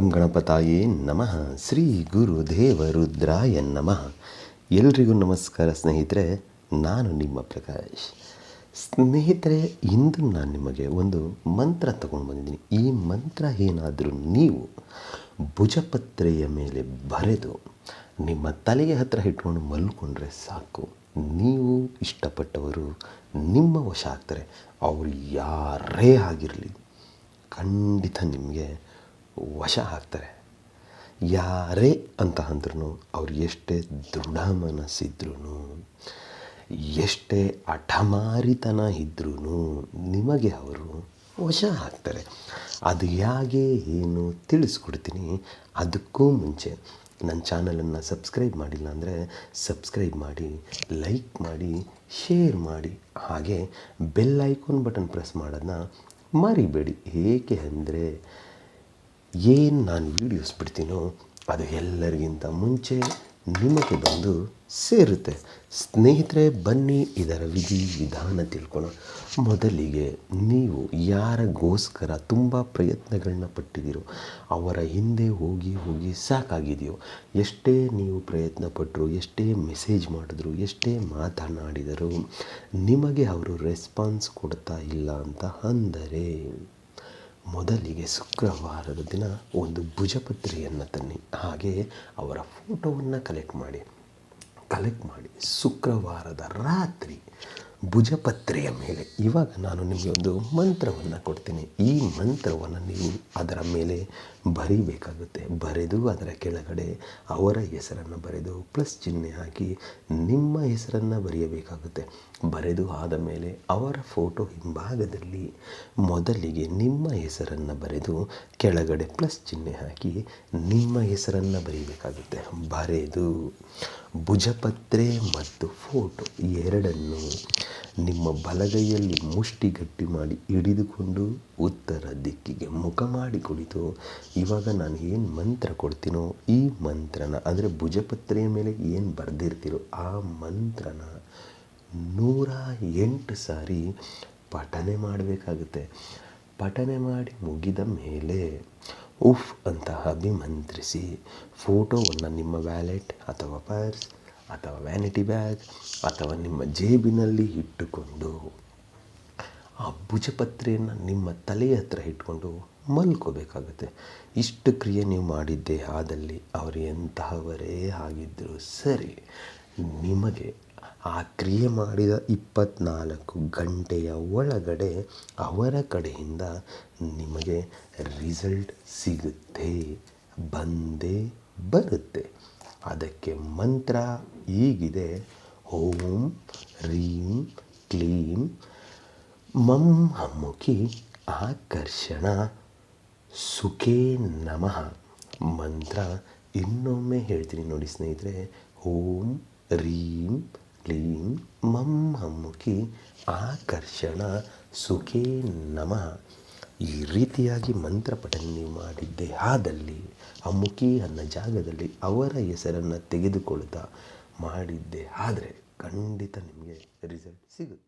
ಓಂ ಗಣಪತಾಯೇ ನಮಃ. ಶ್ರೀ ಗುರುದೇವ ರುದ್ರಾಯ ನಮಃ. ಎಲ್ರಿಗೂ ನಮಸ್ಕಾರ ಸ್ನೇಹಿತರೆ, ನಾನು ನಿಮ್ಮ ಪ್ರಕಾಶ್. ಸ್ನೇಹಿತರೆ, ಇಂದು ನಾನು ನಿಮಗೆ ಒಂದು ಮಂತ್ರ ತಗೊಂಡು ಬಂದಿದ್ದೀನಿ. ಈ ಮಂತ್ರ ಏನಾದರೂ ನೀವು ಭುಜಪತ್ರೆಯ ಮೇಲೆ ಬರೆದು ನಿಮ್ಮ ತಲೆಯ ಹತ್ತಿರ ಇಟ್ಕೊಂಡು ಮಲ್ಕೊಂಡ್ರೆ ಸಾಕು, ನೀವು ಇಷ್ಟಪಟ್ಟವರು ನಿಮ್ಮ ವಶ ಆಗ್ತಾರೆ. ಅವರು ಯಾರೇ ಆಗಿರಲಿ, ಖಂಡಿತ ನಿಮಗೆ ವಶ ಆಗ್ತಾರೆ. ಯಾರೇ ಅಂತ ಅಂದ್ರೂ, ಅವ್ರು ಎಷ್ಟೇ ದೃಢ ಮನಸ್ಸಿದ್ರೂ, ಎಷ್ಟೇ ಹಠಮಾರಿತನ ಇದ್ರೂ ನಿಮಗೆ ಅವರು ವಶ ಆಗ್ತಾರೆ. ಅದು ಹೇಗೆ ಏನು ತಿಳಿಸ್ಕೊಡ್ತೀನಿ. ಅದಕ್ಕೂ ಮುಂಚೆ ನನ್ನ ಚಾನಲನ್ನು ಸಬ್ಸ್ಕ್ರೈಬ್ ಮಾಡಿಲ್ಲ ಅಂದರೆ ಸಬ್ಸ್ಕ್ರೈಬ್ ಮಾಡಿ, ಲೈಕ್ ಮಾಡಿ, ಶೇರ್ ಮಾಡಿ, ಹಾಗೆ ಬೆಲ್ ಐಕಾನ್ ಬಟನ್ ಪ್ರೆಸ್ ಮಾಡೋದನ್ನ ಮರಿಬೇಡಿ. ಏಕೆ ಅಂದರೆ ಏನು ನಾನು ವೀಡಿಯೋಸ್ ಬಿಡ್ತೀನೋ ಅದು ಎಲ್ಲರಿಗಿಂತ ಮುಂಚೆ ನಿಮಗೆ ಬಂದು ಸೇರುತ್ತೆ. ಸ್ನೇಹಿತರೆ, ಬನ್ನಿ ಇದರ ವಿಧಿ ವಿಧಾನ ತಿಳ್ಕೊಳ್ಳೋಣ. ಮೊದಲಿಗೆ ನೀವು ಯಾರಿಗೋಸ್ಕರ ತುಂಬ ಪ್ರಯತ್ನಗಳನ್ನ ಪಟ್ಟಿದ್ದೀರೋ, ಅವರ ಹಿಂದೆ ಹೋಗಿ ಹೋಗಿ ಸಾಕಾಗಿದೆಯೋ, ಎಷ್ಟೇ ನೀವು ಪ್ರಯತ್ನ ಪಟ್ಟರು, ಎಷ್ಟೇ ಮೆಸೇಜ್ ಮಾಡಿದ್ರು, ಎಷ್ಟೇ ಮಾತನಾಡಿದರೂ ನಿಮಗೆ ಅವರು ರೆಸ್ಪಾನ್ಸ್ ಕೊಡ್ತಾ ಇಲ್ಲ ಅಂತ ಅಂದರೆ, ಮೊದಲಿಗೆ ಶುಕ್ರವಾರದ ದಿನ ಒಂದು ಭುಜಪತ್ರೆಯನ್ನು ತನ್ನಿ, ಹಾಗೆ ಅವರ ಫೋಟೋವನ್ನು ಕಲೆಕ್ಟ್ ಮಾಡಿ ಶುಕ್ರವಾರದ ರಾತ್ರಿ ಭುಜಪತ್ರೆಯ ಮೇಲೆ, ಇವಾಗ ನಾನು ನಿಮಗೆ ಒಂದು ಮಂತ್ರವನ್ನು ಕೊಡ್ತೀನಿ. ಈ ಮಂತ್ರವನ್ನು ನೀವು ಅದರ ಮೇಲೆ ಬರೀಬೇಕಾಗುತ್ತೆ. ಬರೆದು ಅದರ ಕೆಳಗಡೆ ಅವರ ಹೆಸರನ್ನು ಬರೆದು ಪ್ಲಸ್ ಚಿಹ್ನೆ ಹಾಕಿ ನಿಮ್ಮ ಹೆಸರನ್ನು ಬರೆಯಬೇಕಾಗುತ್ತೆ. ಬರೆದು ಆದ ಮೇಲೆ ಅವರ ಫೋಟೋ ಹಿಂಭಾಗದಲ್ಲಿ ಮೊದಲಿಗೆ ನಿಮ್ಮ ಹೆಸರನ್ನು ಬರೆದು ಕೆಳಗಡೆ ಪ್ಲಸ್ ಚಿಹ್ನೆ ಹಾಕಿ ನಿಮ್ಮ ಹೆಸರನ್ನು ಬರೀಬೇಕಾಗುತ್ತೆ. ಬರೆದು ಭುಜಪತ್ರೆ ಮತ್ತು ಫೋಟೋ ಎರಡನ್ನು ನಿಮ್ಮ ಬಲಗೈಯಲ್ಲಿ ಮುಷ್ಟಿ ಗಟ್ಟಿ ಮಾಡಿ ಹಿಡಿದುಕೊಂಡು ಉತ್ತರ ದಿಕ್ಕಿಗೆ ಮುಖ ಮಾಡಿ ಕುಳಿತು, ಇವಾಗ ನಾನು ಏನು ಮಂತ್ರ ಕೊಡ್ತೀನೋ ಈ ಮಂತ್ರನ, ಅಂದರೆ ಭುಜಪತ್ರೆಯ ಮೇಲೆ ಏನು ಬರೆದಿರ್ತೀರೋ ಆ ಮಂತ್ರನ 108 ಸಾರಿ ಪಠನೆ ಮಾಡಬೇಕಾಗುತ್ತೆ. ಪಠನೆ ಮಾಡಿ ಮುಗಿದ ಮೇಲೆ ಉಫ್ ಅಂತ ಅಭಿಮಂತ್ರಿಸಿ ಫೋಟೋವನ್ನು ನಿಮ್ಮ ವ್ಯಾಲೆಟ್ ಅಥವಾ ಪರ್ಸ್ ಅಥವಾ ವ್ಯಾನಿಟಿ ಬ್ಯಾಗ್ ಅಥವಾ ನಿಮ್ಮ ಜೇಬಿನಲ್ಲಿ ಇಟ್ಟುಕೊಂಡು ಆ ಭುಜಪತ್ರೆಯನ್ನು ನಿಮ್ಮ ತಲೆಯ ಹತ್ರ ಇಟ್ಕೊಂಡು ಮಲ್ಕೋಬೇಕಾಗುತ್ತೆ. ಇಷ್ಟು ಕ್ರಿಯೆ ನೀವು ಮಾಡಿದ್ದೇ ಆದಲ್ಲಿ ಅವರು ಎಂತಹವರೇ ಆಗಿದ್ದರೂ ಸರಿ, ನಿಮಗೆ ಆ ಕ್ರಿಯೆ ಮಾಡಿದ 24 ಗಂಟೆಯ ಒಳಗಡೆ ಅವರ ಕಡೆಯಿಂದ ನಿಮಗೆ ರಿಸಲ್ಟ್ ಸಿಗುತ್ತೆ, ಬಂದೇ ಬರುತ್ತೆ. ಅದಕ್ಕೆ ಮಂತ್ರ ಹೀಗಿದೆ: ಓಂ ರೀಂ ಕ್ಲೀಂ ಮಂ ಹಮ್ಮುಖಿ ಆಕರ್ಷಣ ಸುಖೇ ನಮಃ. ಮಂತ್ರ ಇನ್ನೊಮ್ಮೆ ಹೇಳ್ತೀನಿ ನೋಡಿ ಸ್ನೇಹಿತರೆ. ಓಂ ರೀಂ ಕ್ಲೀಂ ಮಂ ಹಮ್ಮುಖಿ ಆಕರ್ಷಣ ಸುಖೇ ನಮಃ. ಈ ರೀತಿಯಾಗಿ ಮಂತ್ರ ಪಠನೆ ನೀವು ಮಾಡಿದ್ದೇ ಆದಲ್ಲಿ, ಹಮ್ಮುಖಿ ಅನ್ನೋ ಜಾಗದಲ್ಲಿ ಅವರ ಹೆಸರನ್ನು ತೆಗೆದುಕೊಳ್ತಾ ಮಾಡಿದ್ದೇ ಆದರೆ ಖಂಡಿತ ನಿಮಗೆ ರಿಸಲ್ಟ್ ಸಿಗುತ್ತೆ.